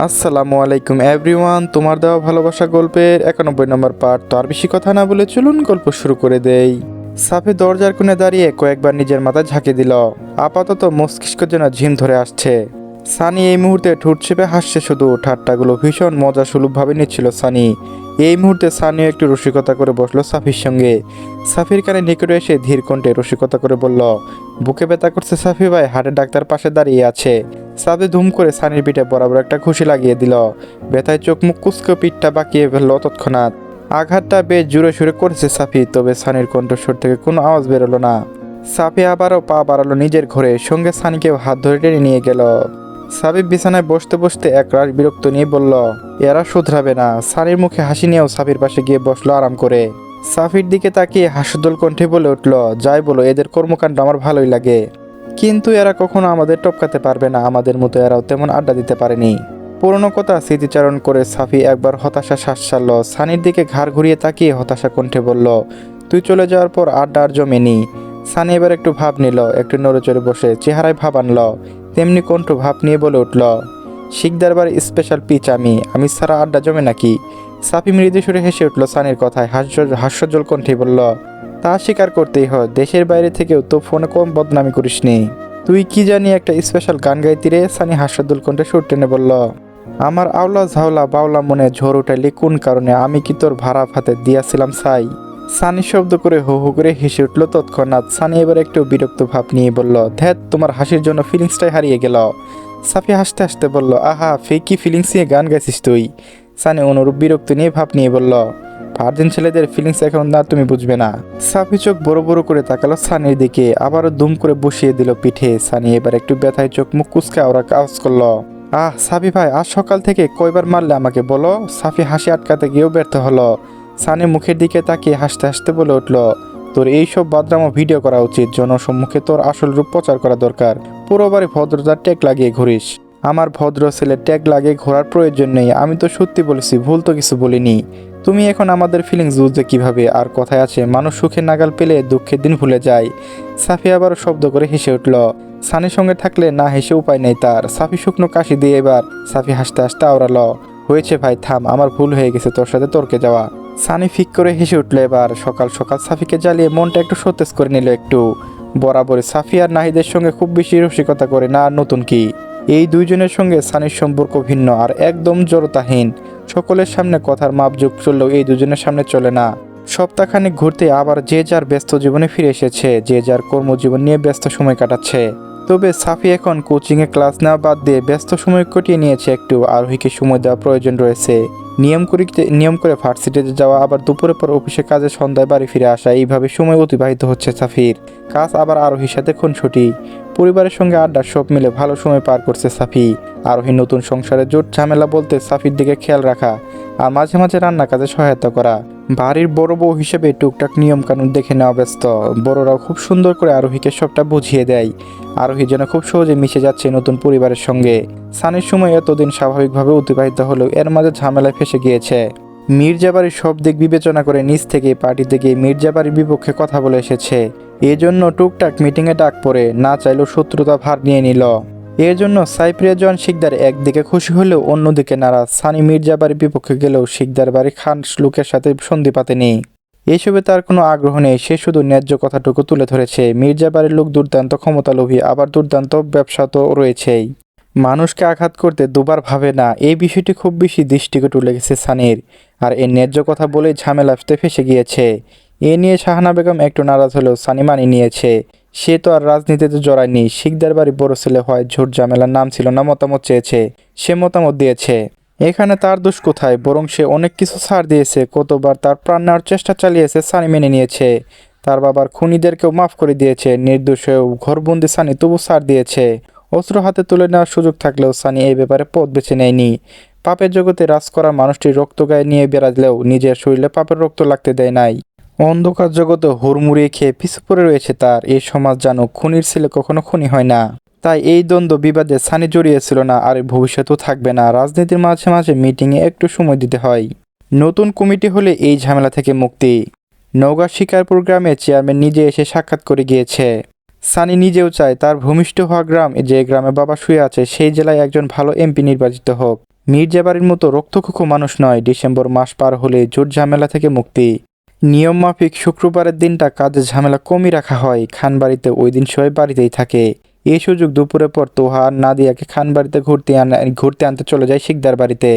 আসসালামু আলাইকুম এভরিওয়ান, তোমার দেওয়া ভালোবাসা গল্পের 91 নম্বর পার্ট। তো আর বেশি কথা না বলে চলুন গল্প শুরু করে দেই। সাফি দরজার কোণে দাঁড়িয়ে কয়েকবার নিজের মাথায় ঝাঁকি দিল। আপাতত মস্তিষ্কের জন্য ঝিম ধরে আসছে। সানি এই মুহূর্তে ঠোঁট চেপে হাসছে, শুধু ঠাট্টাগুলো ভীষণ মজা সুলভভাবে নিচ্ছিল সানি। এই মুহূর্তে সানিও একটু রসিকতা করে বসলো সাফির সঙ্গে। সাফির কানে নিকটে এসে ধীর কণ্ঠে রসিকতা করে বলল, বুকে ব্যথা করছে সাফি ভাই, হার্টের ডাক্তার পাশে দাঁড়িয়ে আছে। সাফি ধুম করে সানির পিঠে বরাবর একটা ঘুষি লাগিয়ে দিল। ব্যথায় চোখ মুখ কুচকে পিঠটা বাঁকিয়ে ফেললো তৎক্ষণাৎ। আঘাতটা বেশ জোরে সুরে করেছে সাফি, তবে সানির কণ্ঠস্বর থেকে কোনো আওয়াজ বেরোলো না। সাফি আবারও পা বাড়ালো নিজের ঘরে, সঙ্গে সানিকেও হাত ধরে টেনে নিয়ে গেল। সাফি বিছানায় বসতে বসতে একরাশ বিরক্ত নিয়ে বলল, এরা শুধরাবে না। সানির মুখে হাসি নিয়েও সাফির পাশে গিয়ে বসলো আরাম করে। সাফির দিকে তাকিয়ে হাস্যোজ্জ্বল কণ্ঠে বলে উঠল, যাই বলো, এদের কর্মকাণ্ড আমার ভালোই লাগে, কিন্তু এরা কখনো আমাদের টপকাতে পারবে না। আমাদের মতো এরাও তেমন আড্ডা দিতে পারেনি। পুরনো কথা স্মৃতিচারণ করে সাফি একবার হতাশা শ্বাস ছাড়ল। সানির দিকে ঘাড় ঘুরিয়ে তাকিয়ে হতাশা কণ্ঠে বলল, তুই চলে যাওয়ার পর আড্ডা আর জমেনি। সানি এবার একটু ভাব নিল, একটু নড়েচড়ে বসে চেহারায় ভাব আনল, তেমনি কণ্ঠ ভাব নিয়ে বলে উঠল, শিকদার বাড়ি স্পেশাল পিচ আমি ছাড়া আড্ডা জমে নাকি? সাফি মৃদু সুরে হেসে উঠল সানির কথায়, হাস্যোজ্জ্বল কণ্ঠে বলল, তা স্বীকার করতেই হয়, দেশের বাইরে থেকেও তো ফোনে কম বদনামি করিসনি। তুই কি জানি একটা স্পেশাল গান গাইতি রে? সানি হাস্যোজ্জ্বল কণ্ঠে সুর টেনে বলল, আমার আওলা ঝাওলা বাউলা মনে ঝড় উঠাইলি কোন কারণে? আমি কি তোর ভাড়া ভাতে দিয়াছিলাম ছাই? সানি শব্দ করে হু হু করে হেসে উঠল তৎক্ষণাৎ। সানি এবার একটু বিরক্ত ভাব নিয়ে বলল, ধ্যাত, তোমার হাসির জন্য ফিলিংসটাই হারিয়ে গেল। সাফি হাসতে হাসতে বলল, আহা, ফেকি ফিলিংস নিয়ে গান গাইছিস তুই? সানি অনুরূপ বিরক্ত নিয়ে ভাব নিয়ে বলল, ভার্জিন ছেলেদের ফিলিংস এখন না তুমি বুঝবে না। সাফি চোখ বড় বড় করে তাকালো সানির দিকে, আবারও দুম করে বসিয়ে দিল পিঠে। সানি এবার একটু ব্যথায় চোখ মুখ কুচকে ওরা আওয়াজ করলো, আহ সাফি ভাই, আজ সকাল থেকে কয়বার মারলে আমাকে বলো? সাফি হাসি আটকাতে গিয়েও ব্যর্থ হলো। সানি মুখের দিকে তাকিয়ে হাসতে হাসতে বলে উঠল, তোর এইসব বাদরামো ভিডিও করা উচিত, জনসম্মুখে তোর আসল রূপ প্রচার করা দরকার। পুরোবারে ভদ্রতার ট্যাগ লাগিয়ে ঘুরিস। আমার ভদ্র ছেলে ট্যাগ লাগিয়ে ঘোরার প্রয়োজন নেই। আমি তো সত্যি বলেছি, ভুল তো কিছু বলিনি। তুমি এখন আমাদের ফিলিংস বুঝবে কিভাবে? আর কথায় আছে, মানুষ সুখের নাগাল পেলে দুঃখের দিন ভুলে যায়। সাফি আবারও শব্দ করে হেসে উঠল। সানির সঙ্গে থাকলে না হেসে উপায় নেই তার। সাফি শুকনো কাশি দিয়ে এবার সাফি হাসতে হাসতে আওড়ালো, হয়েছে ভাই থাম, আমার ভুল হয়ে গেছে তোর সাথে তর্কে যাওয়া। সানি ফিক করে হেসে উঠল এবার। সকাল সকাল সাফিকে জ্বালিয়ে মনটা একটু সতেজ করে নিল একটু। বরাবরই সাফি আর নাহিদের সঙ্গে খুব বেশি রসিকতা করে না, আর নতুন কি? এই দুইজনের সঙ্গে সানির সম্পর্ক ভিন্ন আর একদম জড়তাহীন। সকলের সামনে কথার মাপজোক চললেও এই দুজনের সামনে চলে না। সপ্তাহখানেক ঘুরতে আবার যে যার ব্যস্ত জীবনে ফিরে এসেছে, যে যার কর্মজীবন নিয়ে ব্যস্ত সময় কাটাচ্ছে। তবে সাফি এখন কোচিংয়ে ক্লাস নেওয়া বাদ দিয়ে ব্যস্ত সময় কাটিয়ে নিয়েছে একটু। আরোহীকে সময় দেওয়া প্রয়োজন রয়েছে। নিয়ম করে ভার্সিটিতে যাওয়া, আবার দুপুরের পর অফিসে কাজে, সন্ধ্যায় বাড়ি ফিরে আসা, এইভাবে সময় অতিবাহিত হচ্ছে সাফির। কাজ আবার আরোহীর সাথে খুনসুটি, পরিবারের সঙ্গে আড্ডা, সব মিলে ভালো সময় পার করছে সাফি। আরোহী নতুন সংসারে জোট ঝামেলা বলতে সাফির দিকে খেয়াল রাখা আর মাঝে মাঝে রান্না কাজে সহায়তা করা। বাড়ির বড় বউ হিসেবে টুকটাক নিয়ম কানুন দেখে নেওয়া ব্যস্ত। বড়রাও খুব সুন্দর করে আরোহীকে সবটা বুঝিয়ে দেয়। আরোহী যেন খুব সহজে মিশে যাচ্ছে নতুন পরিবারের সঙ্গে। সানির সময় এতদিন স্বাভাবিকভাবে অতিবাহিত হলেও এর মাঝে ঝামেলায় ফেসে গিয়েছে। মির্জা বাড়ির সব দিক বিবেচনা করে নিজ থেকে পার্টিতে গিয়ে মির্জা বাড়ির বিপক্ষে কথা বলে এসেছে। এজন্য টুকটাক মিটিংয়ে ডাক পড়ে, না চাইলেও শত্রুতা ভার নিয়ে নিল। এর জন্য সাইপ্রিয়া জন শিকদার একদিকে খুশি হলেও অন্যদিকে নারাজ। সানি মির্জা বাড়ির বিপক্ষে গেলেও শিকদার বাড়ি খান লোকের সাথে সন্ধি পাতেনি। এসবে তার কোনো আগ্রহ নেই। সে শুধু ন্যায্য কথাটুকু তুলে ধরেছে। মির্জা বাড়ির লোক দুর্দান্ত ক্ষমতালোভী, আবার দুর্দান্ত ব্যবসা তো রয়েছেই। মানুষকে আঘাত করতে দুবার ভাবে না, এই বিষয়টি খুব বেশি দৃষ্টিকটু লেগেছে সানির। আর এই ন্যায্য কথা বলেই ঝামেলাতে ফেসে গিয়েছে। এ নিয়ে শাহানা বেগম একটু নারাজ হলেও সানি মানিয়ে নিয়েছে। সে তো আর রাজনীতিতে জড়ায়নি। শিকদার বাড়ি বড় ছেলে হয়, ঝুট ঝামেলার নাম ছিল না, মতামত চেয়েছে, সে মতামত দিয়েছে। এখানে তার দোষ কোথায়? বরং সে অনেক কিছু ছাড় দিয়েছে, কতবার তার প্রাণ নেওয়ার চেষ্টা চালিয়েছে, সানি মেনে নিয়েছে। তার বাবার খুনিদেরকেও মাফ করে দিয়েছে। নির্দোষ হয়েও ঘরবন্দি সানি তবু ছাড় দিয়েছে। অস্ত্র হাতে তুলে নেওয়ার সুযোগ থাকলেও সানি এই ব্যাপারে পথ বেছে নেয়নি। পাপের জগতে রাজ করা মানুষটি রক্ত গায়ে নিয়ে বেড়ালেও নিজের শরীরে পাপের রক্ত লাগতে দেয় নাই। অন্ধকার জগতে হুড়মুড়িয়ে খেয়ে পিছু পড়ে রয়েছে তার। এই সমাজ জানুক, খুনির ছেলে কখনো খুনি হয় না। তাই এই দ্বন্দ্ব বিবাদে সানি জড়িয়েছিল না, আর ভবিষ্যতেও থাকবে না। রাজনীতির মাঝে মাঝে মিটিংয়ে একটু সময় দিতে হয়। নতুন কমিটি হলে এই ঝামেলা থেকে মুক্তি। নওগাঁ শিকারপুর গ্রামে চেয়ারম্যান নিজে এসে সাক্ষাৎ করে গিয়েছে। সানি নিজেও চায় তার ভূমিষ্ঠ হওয়া গ্রাম, যে গ্রামে বাবা শুয়ে আছে, সেই জেলায় একজন ভালো এমপি নির্বাচিত হোক। মির্জা বাড়ির মতো রক্তখুখো মানুষ নয়। ডিসেম্বর মাস পার হলে জোট ঝামেলা থেকে মুক্তি। নিয়ম মাফিক শুক্রবারের দিনটা কাজের ঝামেলা কমই রাখা হয়। খানবাড়িতে ওই দিন সবাই বাড়িতেই থাকে। এই সুযোগ দুপুরের পর তোহা আর নাদিয়াকে খানবাড়িতে ঘুরতে আনতে চলে যায় শিকদার বাড়িতে।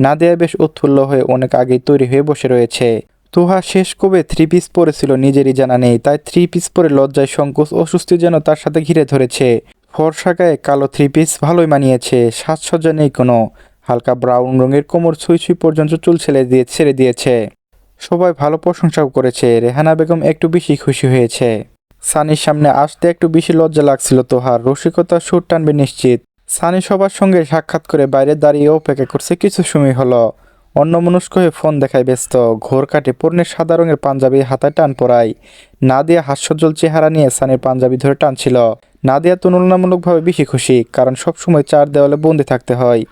নাদিয়া বেশ উৎফুল্ল হয়ে অনেক আগেই তৈরি হয়ে বসে রয়েছে। তোহা শেষ কবে থ্রি পিস পরেছিল নিজেরই জানা নেই, তাই থ্রি পিস পরে লজ্জায় সংকোচ অস্বস্তি যেন তার সাথে ঘিরে ধরেছে। ফর্সা গায়ে কালো থ্রি পিস ভালোই মানিয়েছে, সাজসজ্জা নেই কোনো। হালকা ব্রাউন রঙের কোমর ছুঁই ছুঁই পর্যন্ত চুল ছেড়ে দিয়েছে। সবাই ভালো প্রশংসাও করেছে। রেহানা বেগম একটু বেশি খুশি হয়েছে। সানির সামনে আসতে একটু বেশি লজ্জা লাগছিল তোহার। রসিকতার সুর টানবে নিশ্চিত। সানি সবার সঙ্গে সাক্ষাৎ করে বাইরে দাঁড়িয়ে অপেক্ষা করছে কিছু সময় হলো। অন্যমনস্ক হয়ে ফোন দেখায় ব্যস্ত। ঘোর কাটে পর্ণের সাদা রঙের পাঞ্জাবি হাতায় টান পড়ায়। নাদিয়া হাস্যজ্জ্বল চেহারা নিয়ে সানির পাঞ্জাবি ধরে টানছিল। নাদিয়া তুলনামূলকভাবে বেশি খুশি, কারণ সবসময় চার দেওয়ালে বন্দি থাকতে হয়।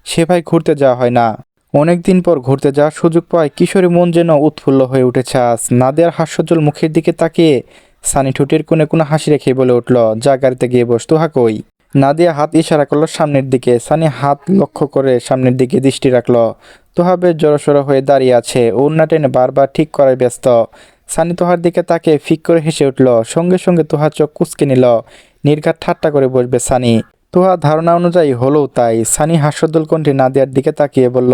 সে ভাই ঘুরতে যাওয়া হয় না। অনেকদিন পর ঘুরতে যাওয়ার সুযোগ পায় কিশোরী মন যেন উৎফুল্ল হয়ে উঠেছে আজ। নাদিয়ার হাস্যজ্জ্বল মুখের দিকে তাকিয়ে সানি ঠোঁটের কোণে কোনো হাসি রেখে বলে উঠল, যা গাড়িতে গিয়ে বস। তোহা কই? নাদিয়া হাত ইশারা করলো সামনের দিকে। সানি হাত লক্ষ্য করে সামনের দিকে দৃষ্টি রাখলো। তোহা বেশ জড়সড় হয়ে দাঁড়িয়ে আছে, ওড়না টেনে বারবার ঠিক করায় ব্যস্ত। সানি তোহার দিকে তাকে ফিক করে হেসে উঠল। সঙ্গে সঙ্গে তোহা চোখ কুঁচকে নিল। নির্ঘাত ঠাট্টা করে বসবে সানি। তোহা ধারণা অনুযায়ী হলোও তাই। সানি হাস্যোজ্জ্বল কণ্ঠে নাদিয়ার দিকে তাকিয়ে বলল,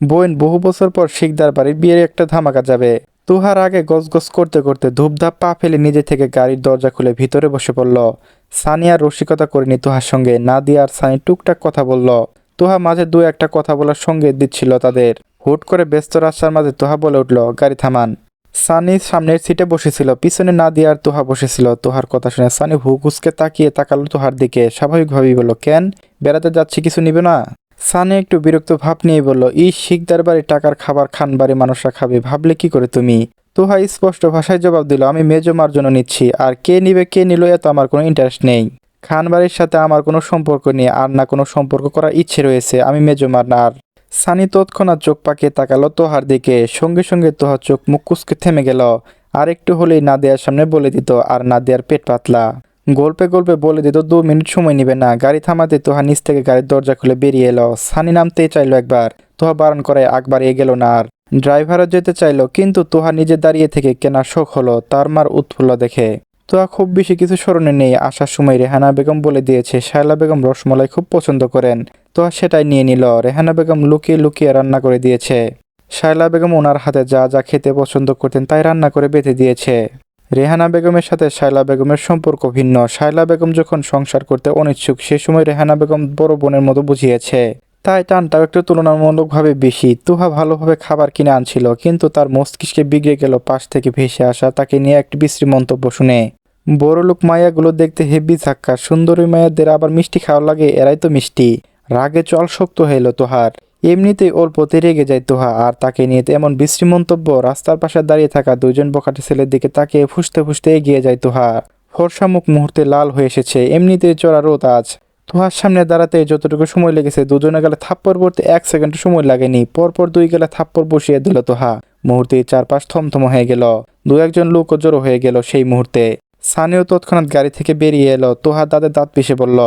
বোন, বহু বছর পর শিকদার বাড়ির বিয়ের একটা ধামাকা যাবে। তুহার আগে গজগজ করতে করতে ধূপধাপ পা ফেলে নিজে থেকে গাড়ির দরজা খুলে ভিতরে বসে পড়ল। সানি আর রসিকতা করেনি তুহার সঙ্গে। নাদিয়া আর সানি টুকটাক কথা বলল। তুহা মাঝে দু একটা কথা বলার সঙ্গে দিচ্ছিল তাদের। হুট করে ব্যস্ত রাস্তার মাঝে তুহা বলে উঠল, গাড়ি থামান। সানি সামনের সিটে বসেছিল, পিছনে নাদিয়া আর তুহা বসেছিল। তুহার কথা শুনে সানি হুকুসকে তাকিয়ে তাকালো তুহার দিকে। স্বাভাবিকভাবেই বলল, কেন, বেড়াতে যাচ্ছি, কিছু নিবে না? সানি একটু বিরক্ত ভাব নিয়ে বলল, শিকদার বাড়ি টাকার খাবার খান বাড়ি মানুষরা খাবে, ভাবলে কি করে তুমি? তুহা স্পষ্ট ভাষায় জবাব দিল, আমি মেজো মার জন্য নিচ্ছি, আর কে নিবে কে নিল এত আমার কোনো ইন্টারেস্ট নেই। খান বাড়ির সাথে আমার কোনো সম্পর্ক নেই, আর না কোনো সম্পর্ক করার ইচ্ছে রয়েছে। আমি মেজো মার না। আর সানি তৎক্ষণাৎ চোখ পাকিয়ে তাকালো তোহার দিকে। সঙ্গে সঙ্গে তোহার চোখ মুখ কুঁচকে থেমে গেল। আর একটু হলেই নাদিয়ার সামনে বলে দিত, আর নাদিয়ার পেট পাতলা। গল্পে গল্পে বলে দিত 2 মিনিট সময় নিবে না। গাড়ি থামাতে তোহা নিচ থেকে গাড়ির দরজা খুলে বেরিয়ে এলো। সানি নামতেই চাইলো একবার, তোহা বারণ করে একবার এগেল না। আর ড্রাইভারও যেতে চাইলো, কিন্তু তোহা নিজে দাঁড়িয়ে থেকে কেনা শখ হলো তার মার উৎফুল্ল দেখে। তোহা খুব বেশি কিছু স্মরণে নেই। আসার সময় রেহানা বেগম বলে দিয়েছে শায়লা বেগম রসমলাই খুব পছন্দ করেন। তোহা সেটাই নিয়ে নিল। রেহানা বেগম লুকিয়ে লুকিয়ে রান্না করে দিয়েছে। শায়লা বেগম ওনার হাতে যা যা খেতে পছন্দ করতেন তাই রান্না করে বেঁধে দিয়েছে। রেহানা বেগমের সাথে শায়লা বেগমের সম্পর্ক ভিন্ন। শায়লা বেগম যখন সংসার করতে অনিচ্ছুক, সে সময় রেহানা বেগম বড় বোনের মতো বুঝিয়েছে, তাই টানটাও একটু তুলনামূলকভাবে বেশি। তুহা ভালোভাবে খাবার কিনে আনছিল, কিন্তু তার মস্তিষ্কে বিগড়ে গেল পাশ থেকে ভেসে আসা তাকে নিয়ে একটি বিশ্রী মন্তব্য শুনে। বড়লোক মায়াগুলো দেখতে হেব্বি ধাক্কা, সুন্দরী মায়াদের আবার মিষ্টি খাওয়া লাগে, এরাই তো মিষ্টি। রাগে চল শক্ত হইল তোহার। এমনিতেই অল্পতে রেগে যায় তোহা, আর তাকে নিয়ে এমন বিশ্রী মন্তব্য। রাস্তার পাশে দাঁড়িয়ে থাকা দুজন বখাটে ছেলের দিকে তাকিয়ে ফুসতে ফুসতে এগিয়ে যায় তোহা। ফর্সা মুখ মুহূর্তে লাল হয়ে এসেছে। এমনিতেই চড়া রোদ আজ। তোহার সামনে দাঁড়াতে যতটুকু সময় লেগেছে, দুজনে গেলে থাপ্পড় পড়তে 1 সেকেন্ড সময় লাগেনি। পরপর 2 গেলে থাপ্পড় বসিয়ে দিল তোহা। মুহূর্তেই চারপাশ থমথম হয়ে গেল। 2-1 লোকও জড়ো হয়ে গেল সেই মুহূর্তে। সানিও তৎক্ষণাৎ গাড়ি থেকে বেরিয়ে এলো। তোহা দাঁতে দাঁত পিষে বলল,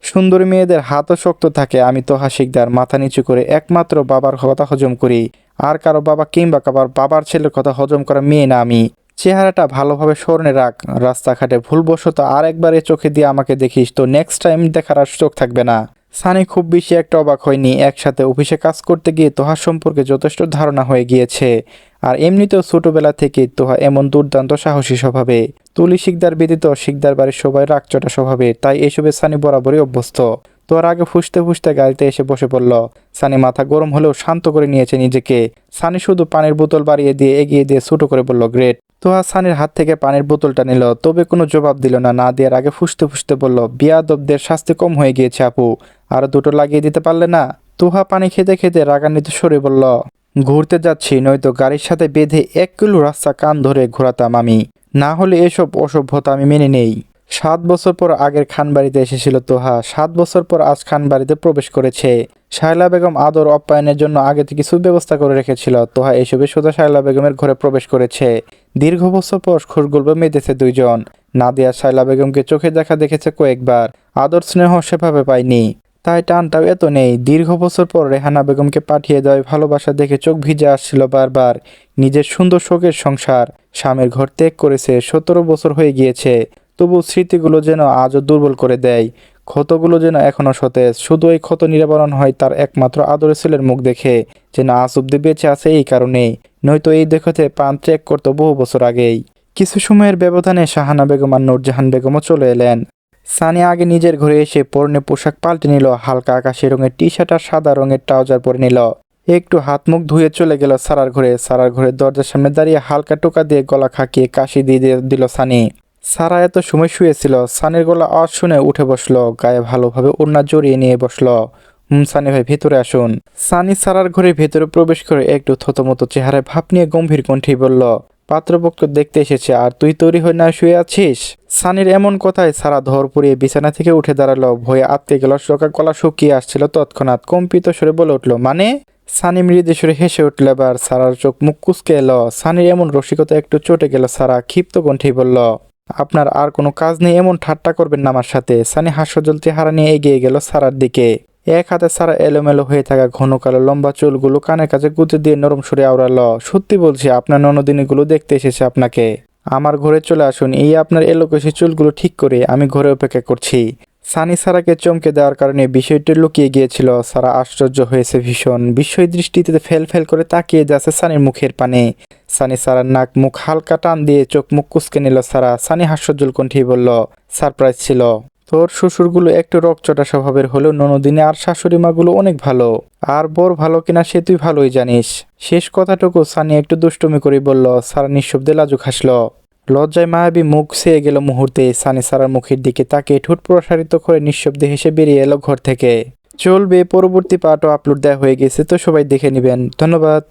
সুন্দরী মেয়েদের হাতও শক্ত থাকে। আমি তোহা শিকদার, মাথা নিচু করে একমাত্র বাবার কথা হজম করি। আর কারো বাবা কিংবা কাবার বাবার ছেলের কথা হজম করা মেয়ে না আমি। চেহারাটা ভালোভাবে স্মরণে রাখ। রাস্তাঘাটে ভুলবশত আর একবার এ চোখে দিয়ে আমাকে দেখিস তো নেক্সট টাইম দেখার আর চোখ থাকবে না। সানি খুব বেশি একটা অবাক হয়নি। একসাথে অফিসে কাজ করতে গিয়ে তোহার সম্পর্কে যথেষ্ট ধারণা হয়ে গিয়েছে। আর এমনিতেও ছোটবেলা থেকে তোহা এমন দুর্দান্ত সাহসী স্বভাবে। তুলি শিকদার ব্যতীত শিকদার বাড়ির সবাই রাগচটা স্বভাবে, তাই এসবে সানি বরাবরই অভ্যস্ত। তোর আগে ফুসতে ফুসতে গাড়িতে এসে বসে পড়ল। সানি মাথা গরম হলেও শান্ত করে নিয়েছে নিজেকে। সানি শুধু পানির বোতল বাড়িয়ে দিয়ে এগিয়ে দিয়ে ছোট করে বলল, গ্রেট। তোহা সানির হাত থেকে পানির বোতলটা নিল, তবে কোনো জবাব দিল না। না দেওয়ার আগে ফুসতে ফুসতে বলল, বিয়াদবদের শাস্তি কম হয়ে গিয়েছে আপু, আরো 2টো লাগিয়ে দিতে পারলে না? তোহা পানি খেতে খেতে রাগান্বিত সরে বলল, ঘুরতে যাচ্ছি, নয়তো গাড়ির সাথে বেঁধে 1 কিলো রাস্তা কান ধরে ঘোরাতাম আমি। না হলে এসব অসভ্যতা আমি মেনে নেই। 7 বছর পর আগের খানবাড়িতে এসেছিল তোহা। 7 বছর পর আজ খানবাড়িতে প্রবেশ করেছে। শায়লা বেগম আদর আপ্যায়নের জন্য আগে থেকে কিছু ব্যবস্থা করে রেখেছিল। তোহা এসবে সোজা শায়লা বেগমের ঘরে প্রবেশ করেছে। দীর্ঘ বছর পর খোশগল্প মেতেছে দুইজন। নাদিয়া শায়লা বেগমকে চোখে দেখা দেখেছে কয়েকবার, আদর স্নেহ সেভাবে পায়নি। তাই টানটাও এত নেই। দীর্ঘ বছর পর রেহানা বেগমকে পাঠিয়ে দেওয়ায় ভালোবাসা দেখে চোখ ভিজে আসছিল বারবার। নিজের সুন্দর শোকের সংসার, স্বামীর ঘর ত্যাগ করেছে, 17 বছর হয়ে গিয়েছে। তবু স্মৃতিগুলো যেন আজও দুর্বল করে দেয়। ক্ষতগুলো যেন এখনো সতেজ। শুধু এই ক্ষত নিরাবরণ হয় তার একমাত্র আদরের ছেলের মুখ দেখে, যেন আজ অব্দি বেঁচে আছে এই কারণেই। নয়তো এই দেখতে প্রাণ ত্যাগ করতো বহু বছর আগেই। কিছু সময়ের ব্যবধানে শাহানা বেগম আর নূরজাহান বেগমও চলে এলেন। সানি আগে নিজের ঘরে এসে পরনে পোশাক পাল্টে নিল। হালকা আকাশি রঙের টি শার্ট আর সাদা রঙের ট্রাউজার পরে নিল। একটু হাত মুখ ধুয়ে চলে গেল সারার ঘরে। সারার ঘরের দরজার সামনে দাঁড়িয়ে হালকা টোকা দিয়ে গলা খাকিয়ে কাশি দিয়ে দিল সানি। সারা এত সময় শুয়েছিল। সানির গলা আওয়াজ শুনে উঠে বসলো, গায়ে ভালোভাবে ওড়না জড়িয়ে নিয়ে বসলো। সানি ভাই ভেতরে আসুন। সানি সারার ঘরের ভেতরে প্রবেশ করে একটু থতমতো চেহারায় ভাব নিয়ে গম্ভীর কণ্ঠেই বলল, পাত্রপক্ষ দেখতে এসেছে আর তুই তৈরি হয়ে না শুয়ে আছিস? সানির এমন কথায় সারা ধর পুড়িয়ে বিছানা থেকে উঠে দাঁড়ালো। ভয়ে আটকে গেল, গলা শুকিয়ে আসছিল তৎক্ষণাৎ। কম্পিত সুরে বলে উঠল, মানে? সানি মৃদু সুরে হেসে উঠল। এবার সারার চোখ মুখ কুঁচকে এলো। সানির এমন রসিকতা একটু চটে গেল। সারা ক্ষিপ্ত কণ্ঠেই বলল, আপনার আর কোনো কাজ নেই এমন ঠাট্টা করবেন না আমার সাথে। সানি হাস্যজ্জ্বল চেহারা নিয়ে এগিয়ে গেল সারার দিকে। এক হাতে সারা এলোমেলো হয়ে থাকা ঘন কালো লম্বা চুলগুলো কানের কাছে গুঁজে দিয়ে নরম সুরে আওড়ালো, সত্যি বলছি আপনার ননদিনীগুলো দেখতে এসেছে আপনাকে। আমার ঘরে চলে আসুন, এই আপনার এলোকেশি চুলগুলো ঠিক করে আমি ঘরে অপেক্ষা করছি। সানি সারাকে চমকে দেওয়ার কারণে বিষয়টি লুকিয়ে গিয়েছিল। সারা আশ্চর্য হয়েছে ভীষণ। বিস্ময় দৃষ্টিতে ফেল ফেল করে তাকিয়ে যাচ্ছে সানির মুখের পানে। সানি সারার নাক মুখ হালকা টান দিয়ে চোখ মুখ কুঁচকে নিল সারা। সানি হাস্যজ্জ্বল কণ্ঠেই বলল, সারপ্রাইজ ছিল। তোর শ্বশুরগুলো একটু রকচটা স্বভাবের হলেও ননদিনী আর শাশুড়ি মাগুলো অনেক ভালো। আর বর ভালো কিনা সে তুই ভালোই জানিস। শেষ কথাটুকু সানি একটু দুষ্টুমি করে বলল। সারা নিঃশব্দে লাজুক হাসল। লজ্জায় মায়াবী মুখ ছেয়ে গেল মুহূর্তে। সানি সারার মুখের দিকে তাকিয়ে ঠোঁট প্রসারিত করে নিঃশব্দে হেসে বেরিয়ে এলো ঘর থেকে। চলবে পরবর্তী পার্টও আপলোড দেওয়া হয়ে গেছে, তো সবাই দেখে নেবেন। ধন্যবাদ।